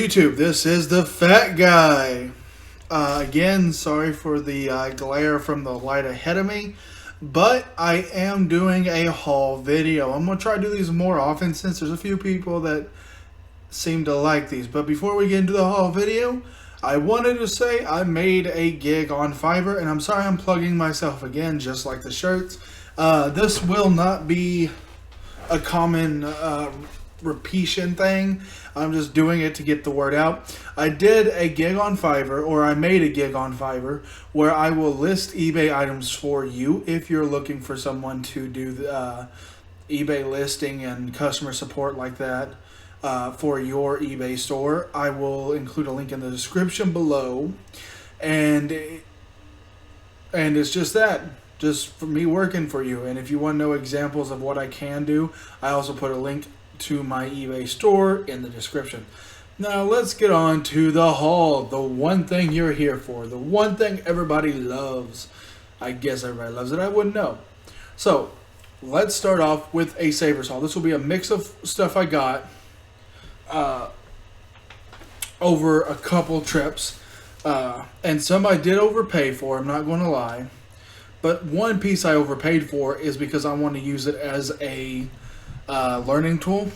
YouTube? This is the Fat Guy. Again, sorry for the glare from the light ahead of me, but I am doing a haul video. I'm going to try to do these more often since there's a few people that seem to like these. But before we get into the haul video, I wanted to say I made a gig on Fiverr, and I'm sorry I'm plugging myself again, just like the shirts. This will not be a common repetition thing. I'm just doing it to get the word out. I did a gig on Fiverr, or I made a gig on Fiverr, where I will list eBay items for you if you're looking for someone to do the eBay listing and customer support like that for your eBay store. I will include a link in the description below, and it's just that. Just for me working for you. And if you want to know examples of what I can do, I also put a link to my eBay store in the description. Now let's get on to the haul. The one thing you're here for. The one thing everybody loves. I guess everybody loves it. I wouldn't know. So let's start off with a Savers haul. This will be a mix of stuff I got over a couple trips. And some I did overpay for. I'm not going to lie. But one piece I overpaid for is because I want to use it as a learning tool.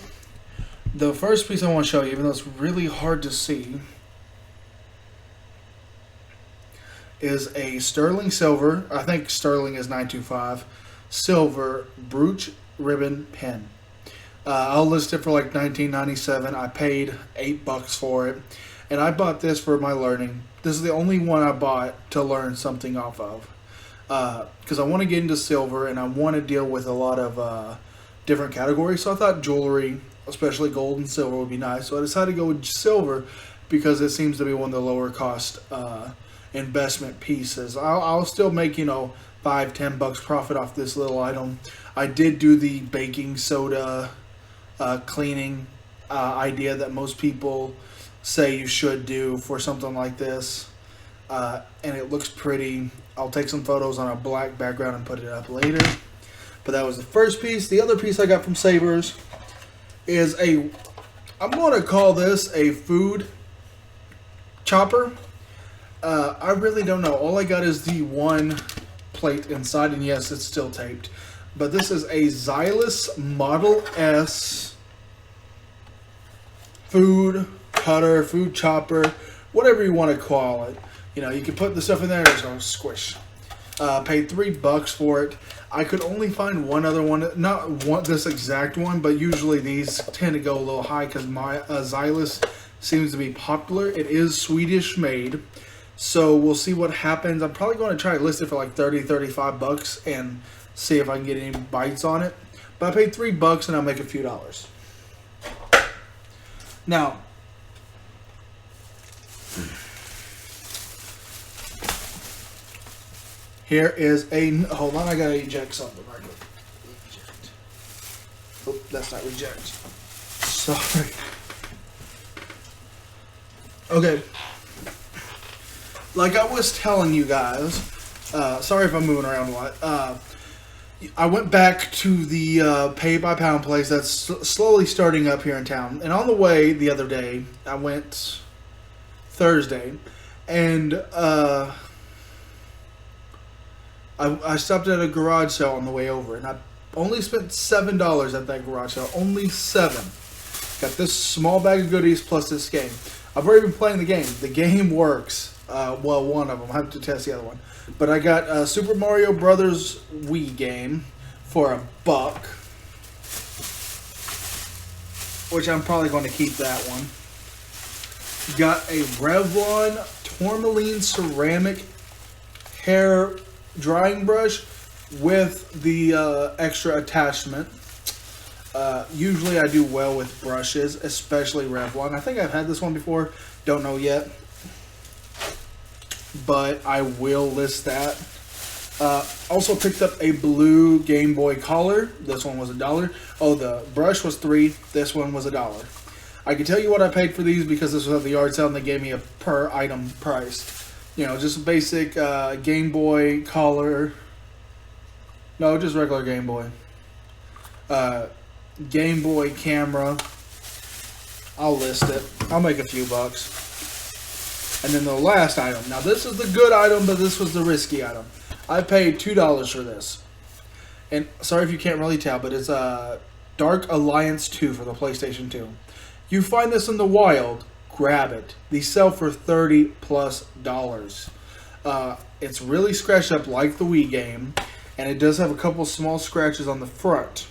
The first piece I want to show you, even though it's really hard to see, is a sterling silver, I think sterling is 925, silver brooch ribbon pen. I'll list it for like $19.97. I paid $8 for it, and I bought this for my learning. This is the only one I bought to learn something off of. Because I want to get into silver and I want to deal with a lot of different categories. So I thought jewelry, especially gold and silver, would be nice. So I decided to go with silver because it seems to be one of the lower cost investment pieces. I'll still make, $5-10 profit off this little item. I did do the baking soda cleaning idea that most people say you should do for something like this. And it looks pretty. I'll take some photos on a black background and put it up later. But that was the first piece. The other piece I got from Savers is I'm going to call this a food chopper. I really don't know. All I got is the one plate inside, and yes, it's still taped. But this is a Xylus Model S food cutter, food chopper, whatever you want to call it. You can put the stuff in there and it's going to squish. Paid $3 for it. I could only find one other one, not this exact one, but usually these tend to go a little high because my Xylus seems to be popular. It is Swedish made, so we'll see what happens. I'm probably going to try to list it for like $30-35 and see if I can get any bites on it. But I paid $3 and I'll make a few dollars. Now, here is hold on, I gotta eject something right quick. Eject. Oh, that's not reject. Sorry. Okay. Like I was telling you guys, sorry if I'm moving around a lot. I went back to the pay by pound place that's slowly starting up here in town. And on the way the other day, I went Thursday, and I stopped at a garage sale on the way over, and I only spent $7 at that garage sale. Only $7. Got this small bag of goodies plus this game. I've already been playing the game. The game works. Well, one of them. I have to test the other one. But I got a Super Mario Brothers Wii game for $1, which I'm probably going to keep that one. Got a Revlon tourmaline ceramic hair drying brush with the extra attachment. Usually I do well with brushes, especially Revlon. I think I've had this one before, don't know yet, but I will list that. Also picked up a blue Game Boy collar. This one was $1. Oh, the brush was $3. This one was $1. I can tell you what I paid for these because this was at the yard sale and they gave me a per item price. Just a basic Game Boy collar. No, just regular Game Boy. Game Boy camera. I'll list it. I'll make a few bucks. And then the last item. Now this is the good item, but this was the risky item. I paid $2 for this. And sorry if you can't really tell, but it's a Dark Alliance 2 for the PlayStation 2. You find this in the wild, grab it. These sell for $30+. It's really scratched up like the Wii game, and it does have a couple small scratches on the front.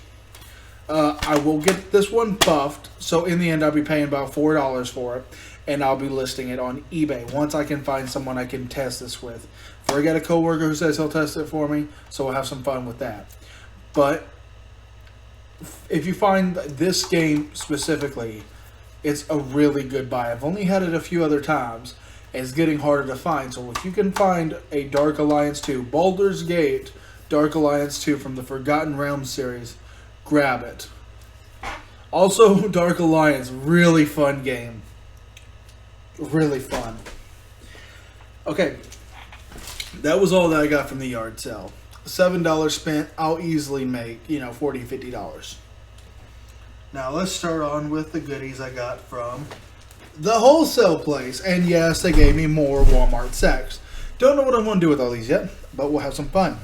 I will get this one buffed, so in the end I'll be paying about $4 for it, and I'll be listing it on eBay once I can find someone I can test this with. I got a coworker who says he'll test it for me, so we'll have some fun with that. But if you find this game specifically, it's a really good buy. I've only had it a few other times, and it's getting harder to find. So if you can find a Dark Alliance 2, Baldur's Gate Dark Alliance 2 from the Forgotten Realms series, grab it. Also, Dark Alliance, really fun game. Really fun. Okay, that was all that I got from the yard sale. $7 spent, I'll easily make, $40, $50. Now let's start on with the goodies I got from the wholesale place. And yes, they gave me more Walmart sacks. Don't know what I'm going to do with all these yet, but we'll have some fun.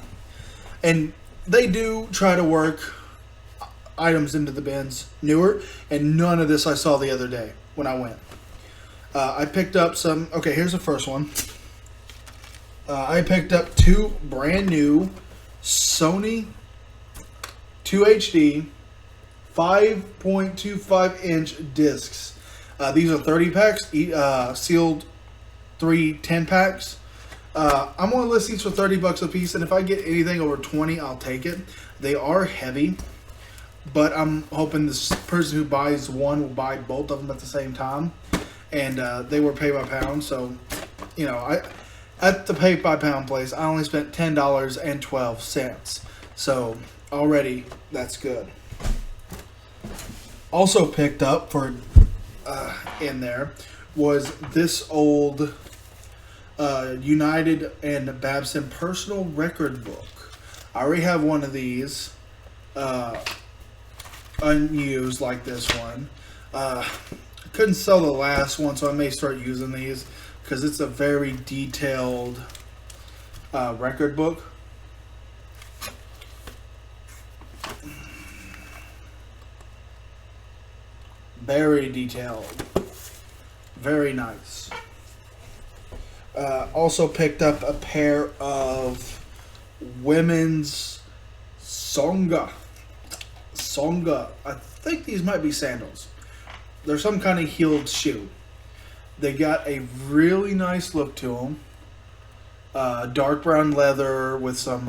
And they do try to work items into the bins newer, and none of this I saw the other day when I went. I picked up some, okay, here's the first one. I picked up two brand new Sony 2HD 5.25 inch discs. These are 30 packs, sealed 3 10 packs. I'm going to list these for $30 a piece, and if I get anything over 20, I'll take it. They are heavy, but I'm hoping this person who buys one will buy both of them at the same time. And they were pay by pound, so at the pay by pound place, I only spent $10.12. So already that's good. Also picked up for in there was this old United and Babson personal record book. I already have one of these unused like this one. Couldn't sell the last one, so I may start using these because it's a very detailed record book. Very detailed. Very nice. Also picked up a pair of women's Songa. I think these might be sandals. They're some kind of heeled shoe. They got a really nice look to them. Dark brown leather with some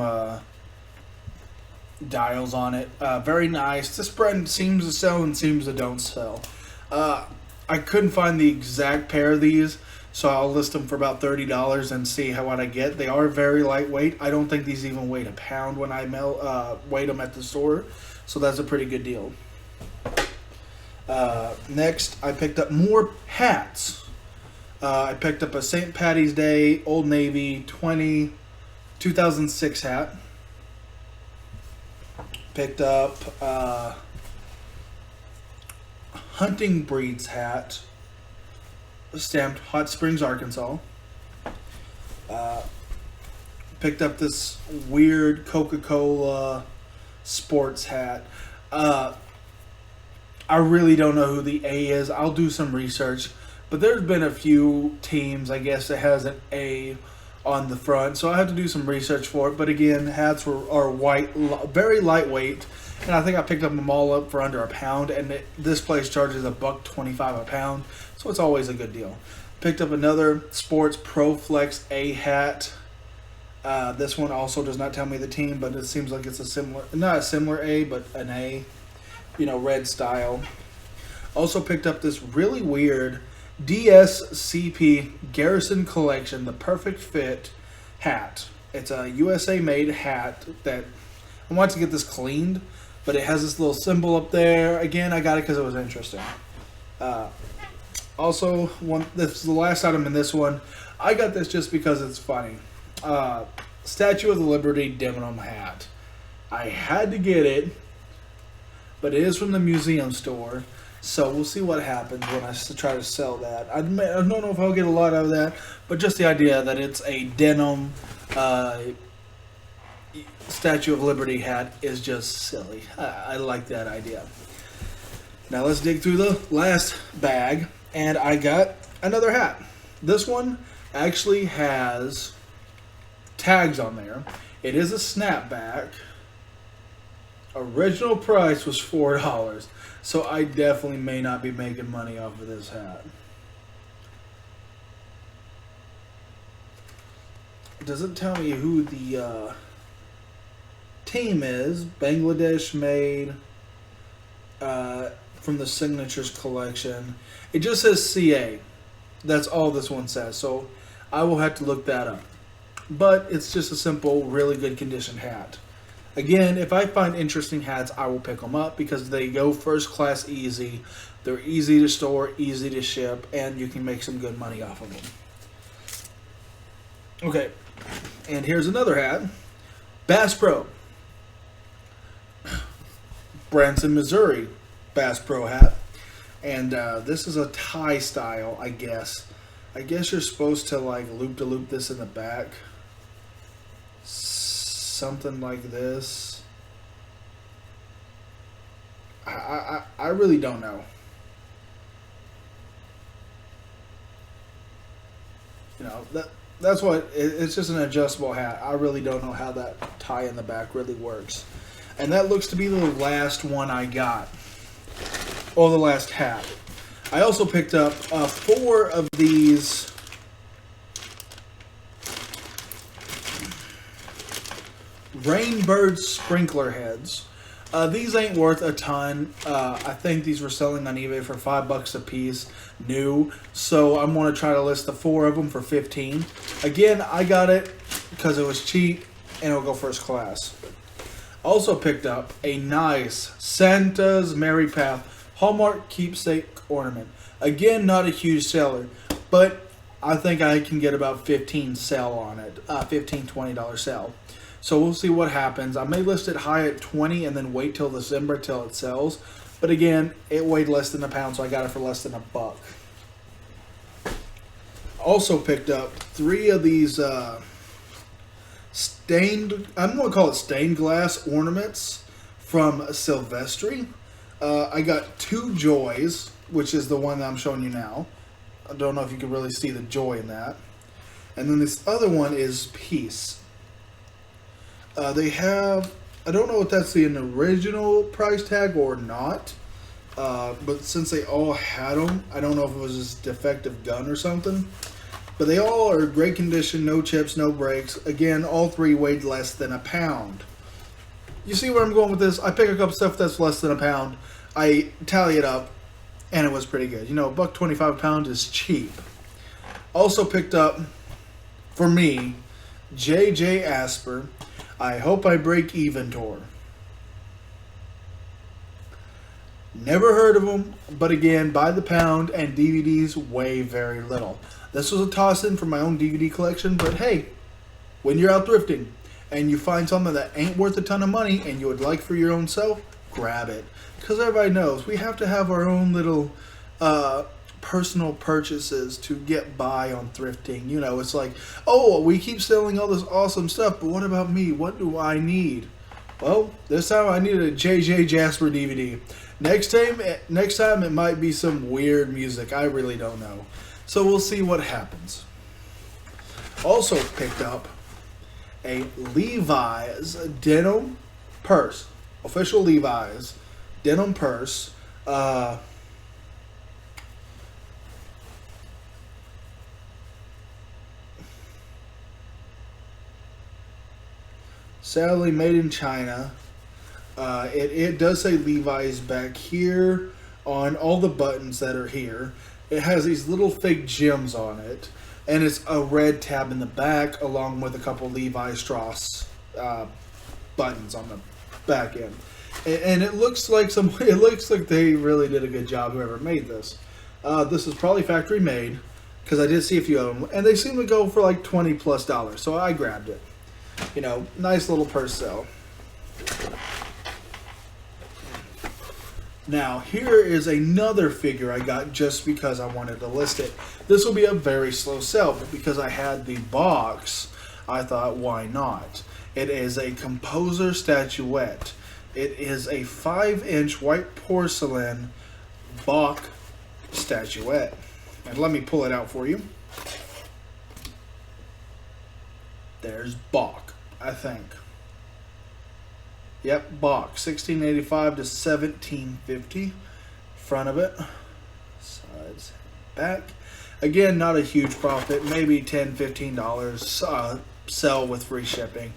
dials on it. Very nice. This brand seems to sell and seems to don't sell. I couldn't find the exact pair of these, so I'll list them for about $30 and see what I get. They are very lightweight. I don't think these even weigh a pound when I weighed them at the store, so that's a pretty good deal. Next, I picked up more hats. I picked up a St. Patty's Day Old Navy 2006 hat. Picked up Hunting Breeds hat, stamped Hot Springs, Arkansas. Picked up this weird Coca-Cola sports hat. I really don't know who the A is. I'll do some research. But there's been a few teams, I guess, that has an A on the front. So I have to do some research for it. But again, hats are white, very lightweight. And I think I picked them all up for under a pound. And this place charges $1.25 a pound. So it's always a good deal. Picked up another Sports Pro Flex A hat. This one also does not tell me the team, but it seems like it's a similar, not a similar A, but an A. Red style. Also picked up this really weird DSCP Garrison Collection, the Perfect Fit hat. It's a USA made hat that I wanted to get this cleaned, but it has this little symbol up there. Again, I got it because it was interesting. Also, this is the last item in this one. I got this just because it's funny. Statue of the Liberty denim hat. I had to get it, but it is from the museum store. So we'll see what happens when I try to sell that. I don't know if I'll get a lot out of that, but just the idea that it's a denim Statue of Liberty hat is just silly. I like that idea. Now let's dig through the last bag, and I got another hat. This one actually has tags on there. It is a snapback. Original price was $4, so I definitely may not be making money off of this hat. It doesn't tell me who the team is. Bangladesh made from the Signatures collection. It just says CA. That's all this one says, so I will have to look that up. But it's just a simple, really good condition hat. Again, if I find interesting hats, I will pick them up because they go first class easy. They're easy to store, easy to ship, and you can make some good money off of them. Okay, and here's another hat. Bass Pro. Branson, Missouri Bass Pro hat. And this is a tie style, I guess. I guess you're supposed to like loop this in the back. Something like this. I really don't know. You know, that's what it's just an adjustable hat. I really don't know how that tie in the back really works. And that looks to be the last one I got. Or the last hat. I also picked up 4 of these Rainbird sprinkler heads. These ain't worth a ton. I think these were selling on eBay for $5 a piece, new. So I'm going to try to list the 4 of them for $15. Again, I got it because it was cheap and it'll go first class. Also picked up a nice Santa's Merry Path Hallmark keepsake ornament. Again, not a huge seller, but I think I can get about $15 sell on it. $15-$20 sell. So we'll see what happens. I may list it high at 20 and then wait till December till it sells. But again, it weighed less than a pound, so I got it for less than $1. Also picked up 3 of these stained, I'm going to call it stained glass ornaments from Silvestri. I got 2 Joys, which is the one that I'm showing you now. I don't know if you can really see the joy in that. And then this other one is Peace. They have, I don't know if that's the original price tag or not. But since they all had them, I don't know if it was just a defective gun or something. But they all are great condition, no chips, no breaks. Again, all 3 weighed less than a pound. You see where I'm going with this? I pick up stuff that's less than a pound. I tally it up, and it was pretty good. You know, $1.25 a pound is cheap. Also picked up, for me, J.J. Asper, I Hope I Break Even tour. Never heard of them, but again, by the pound, and DVDs weigh very little. This was a toss-in for my own DVD collection, but hey, when you're out thrifting, and you find something that ain't worth a ton of money, and you would like for your own self, grab it. Because everybody knows, we have to have our own little personal purchases to get by on thrifting. You know, it's like, oh, we keep selling all this awesome stuff, but what about me? What do I need? Well, this time I needed a J.J. Jasper DVD. Next time it might be some weird music. I really don't know. So we'll see what happens. Also picked up a Levi's denim purse. Official Levi's denim purse. Sadly made in China. It does say Levi's back here on all the buttons that are here. It has these little fake gems on it, and it's a red tab in the back along with a couple Levi Strauss buttons on the back end. And it looks like they really did a good job, whoever made this. This is probably factory made, because I did see a few of them, and they seem to go for like $20+, so I grabbed it. You know, nice little purse sale. Now, here is another figure I got just because I wanted to list it. This will be a very slow sell, but because I had the box, I thought, why not? It is a composer statuette. It is a 5-inch white porcelain Bach statuette. And let me pull it out for you. There's Bach, I think. Yep, Bach, 1685 to 1750. Front of it, sides, back. Again, not a huge profit, maybe $10, $15. Sell with free shipping.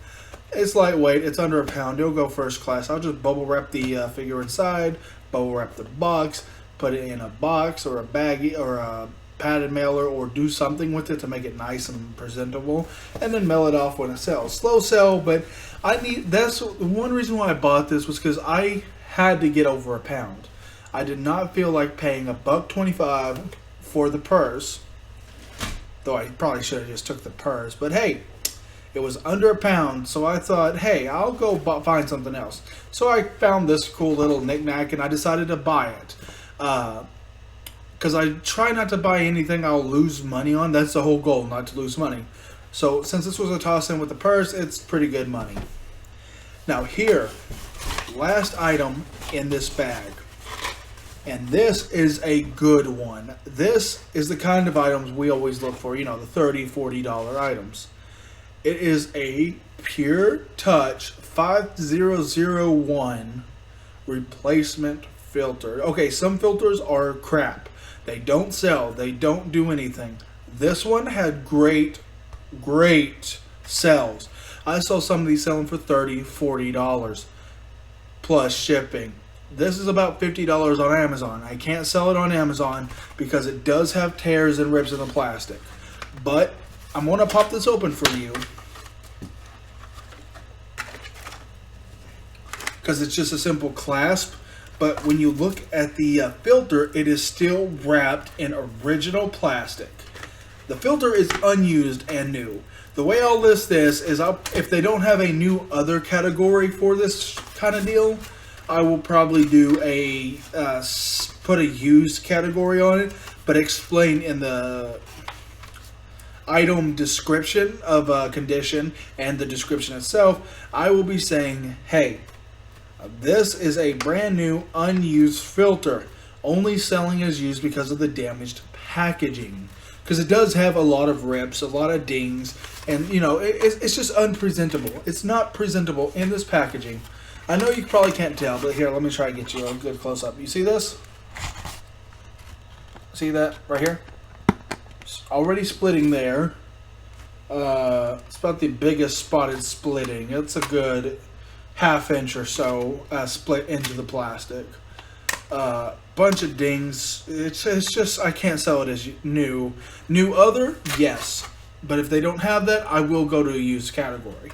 It's lightweight, it's under a pound. It'll go first class. I'll just bubble wrap the figure inside, bubble wrap the box, put it in a box or a baggie or a padded mailer, or do something with it to make it nice and presentable, and then mail it off when it sells. Slow sell, but that's one reason why I bought this, was because I had to get over a pound. I did not feel like paying $1.25 for the purse, though I probably should have just took the purse, but hey, it was under a pound, so I thought, hey, I'll go find something else. So I found this cool little knickknack, and I decided to buy it. Because I try not to buy anything I'll lose money on. That's the whole goal, not to lose money. So since this was a toss-in with the purse, it's pretty good money. Now here, last item in this bag. And this is a good one. This is the kind of items we always look for, you know, the $30, $40 items. It is a Pure Touch 5001 replacement filter. Okay, some filters are crap. They don't sell. They don't do anything. This one had great sells. I saw some of these selling for $30, $40 plus shipping. This is about $50 on Amazon. I can't sell it on Amazon because it does have tears and rips in the plastic. But I'm going to pop this open for you, because it's just a simple clasp. But when you look at the filter, it is still wrapped in original plastic. The filter is unused and new. The way I'll list this is, if they don't have a new other category for this kind of deal, I will probably do a put a used category on it, but explain in the item description of condition and the description itself. I will be saying, hey, this is a brand new unused filter, only selling as used because of the damaged packaging, because it does have a lot of rips, a lot of dings, and you know, it's just unpresentable. It's not presentable in this packaging. I know you probably can't tell, but here, let me try to get you a good close up. You see this? See that right here? It's already splitting there. It's about the biggest spotted splitting. It's a good ½ inch or so split into the plastic. Bunch of dings. It's just, I can't sell it as new. New other, yes, but if they don't have that, I will go to a used category,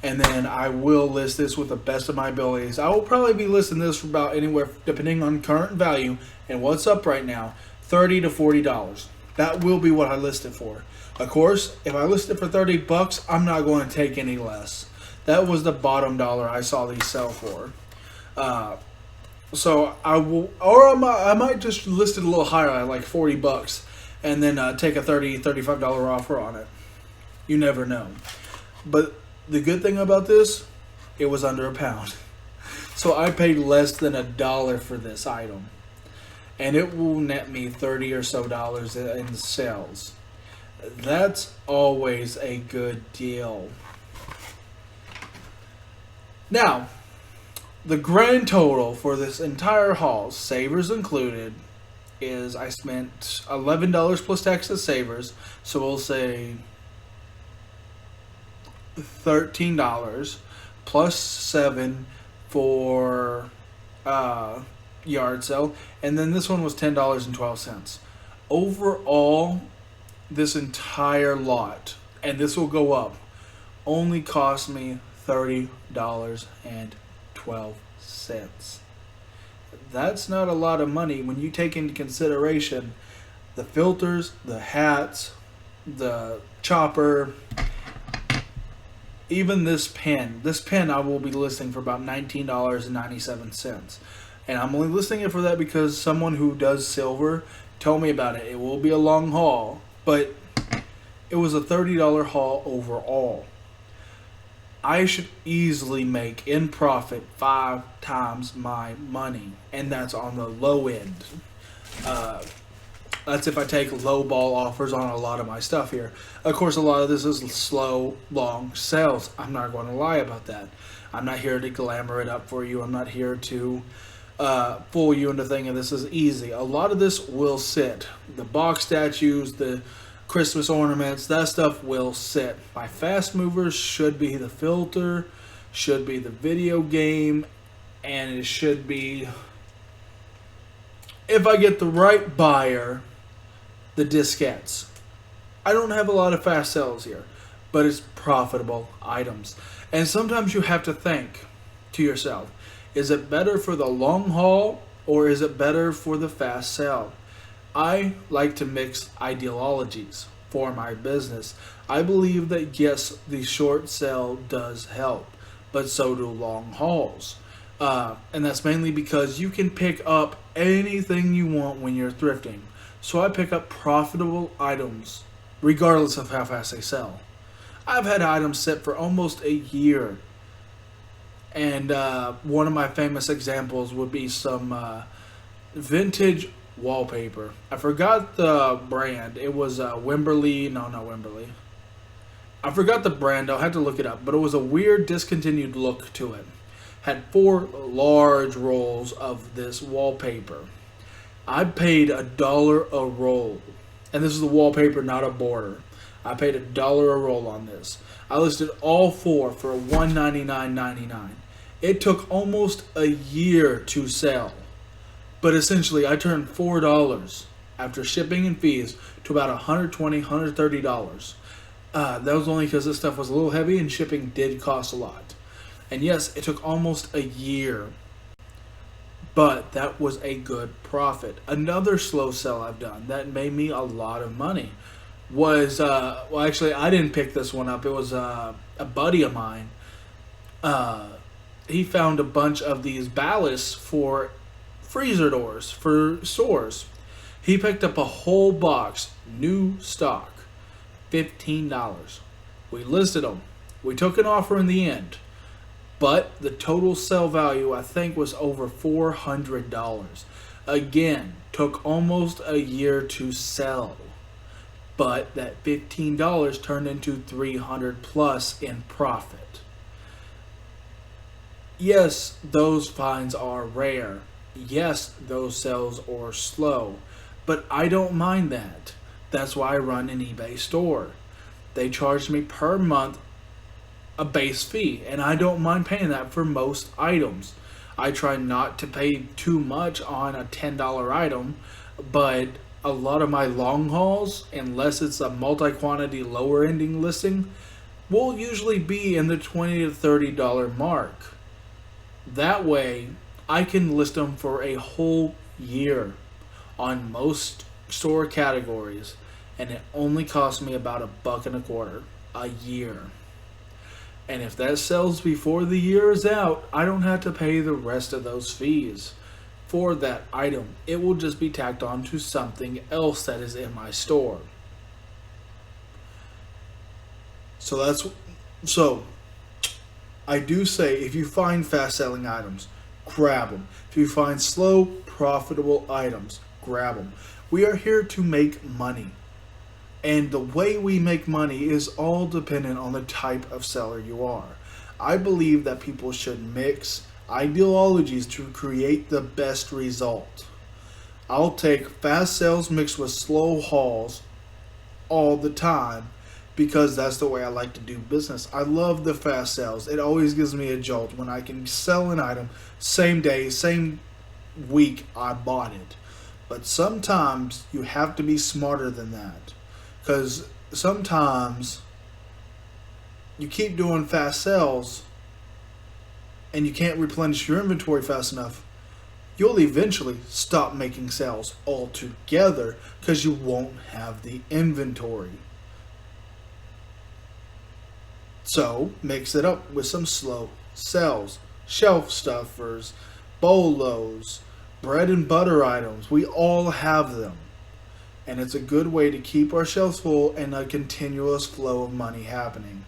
and then I will list this with the best of my abilities. I will probably be listing this for about anywhere, depending on current value and what's up right now, $30 to $40. That will be what I list it for. Of course, if I list it for $30, I'm not going to take any less. That was the bottom dollar I saw these sell for. So I will, or I might just list it a little higher, like $40, and then take a $30, $35 offer on it. You never know. But the good thing about this, it was under a pound. So I paid less than $1 for this item, and it will net me $30 or so in sales. That's always a good deal. Now, the grand total for this entire haul, savers included, is I spent $11 plus tax and savers, so we'll say $13 plus $7 for yard sale, and then this one was $10.12. Overall, this entire lot, and this will go up, only cost me $30.12. That's not a lot of money when you take into consideration the filters, the hats, the chopper, even this pen. This pen I will be listing for about $19.97. And I'm only listing it for that because someone who does silver told me about it. It will be a long haul, but it was a $30 haul overall. I should easily make in profit 5 times my money, and that's on the low end. Uh, that's if I take low ball offers on a lot of my stuff here. Of course, a lot of this is slow, long sales. I'm not going to lie about that. I'm not here to glamour it up for you. I'm not here to fool you into thinking this is easy. A lot of this will sit. The box statues, the Christmas ornaments, that stuff will sit. My fast movers should be the filter, should be the video game, and it should be, if I get the right buyer, the diskettes. I don't have a lot of fast sales here, but it's profitable items. And sometimes you have to think to yourself, is it better for the long haul or is it better for the fast sale? I like to mix ideologies for my business. I believe that yes, the short sale does help, but so do long hauls. And that's mainly because you can pick up anything you want when you're thrifting. So I pick up profitable items regardless of how fast they sell. I've had items sit for almost a year. And one of my famous examples would be some vintage wallpaper. I forgot the brand. It was Wimberley. No, not Wimberley. I forgot the brand. I'll have to look it up. But it was a weird discontinued look to it. Had 4 large rolls of this wallpaper. I paid $1 a roll. And this is the wallpaper, not a border. I paid $1 a roll on this. I listed all 4 for $199.99. It took almost a year to sell. But essentially, I turned $4 after shipping and fees to about $120, $130. That was only because this stuff was a little heavy and shipping did cost a lot. And yes, it took almost a year. But that was a good profit. Another slow sell I've done that made me a lot of money was, well, actually, I didn't pick this one up. It was a buddy of mine. He found a bunch of these ballasts for freezer doors for stores. He picked up a whole box, new stock, $15. We listed them. We took an offer in the end, but the total sell value I think was over $400. Again, took almost a year to sell, but that $15 turned into $300 plus in profit. Yes, those finds are rare. Yes, those sales are slow, but I don't mind that. That's why I run an eBay store. They charge me per month a base fee, and I don't mind paying that for most items. I try not to pay too much on a $10 item, but a lot of my long hauls, unless it's a multi-quantity lower ending listing, will usually be in the $20 to $30 mark. That way, I can list them for a whole year on most store categories, and it only costs me about $1.25 a year. And if that sells before the year is out, I don't have to pay the rest of those fees for that item. It will just be tacked on to something else that is in my store. So I do say, if you find fast selling items, grab them. If you find slow, profitable items, grab them. We are here to make money. And the way we make money is all dependent on the type of seller you are. I believe that people should mix ideologies to create the best result. I'll take fast sales mixed with slow hauls all the time, because that's the way I like to do business. I love the fast sales. It always gives me a jolt when I can sell an item same day, same week I bought it. But sometimes you have to be smarter than that, because sometimes you keep doing fast sales and you can't replenish your inventory fast enough. You'll eventually stop making sales altogether because you won't have the inventory. So mix it up with some slow sells, shelf stuffers, bolos, bread and butter items. We all have them. And it's a good way to keep our shelves full and a continuous flow of money happening.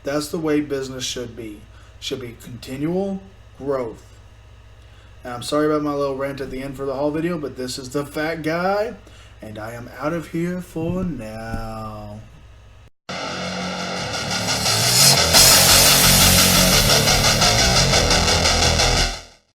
That's the way business should be. Should be continual growth. And I'm sorry about my little rant at the end for the haul video, but this is the Fat Guy, and I am out of here for now.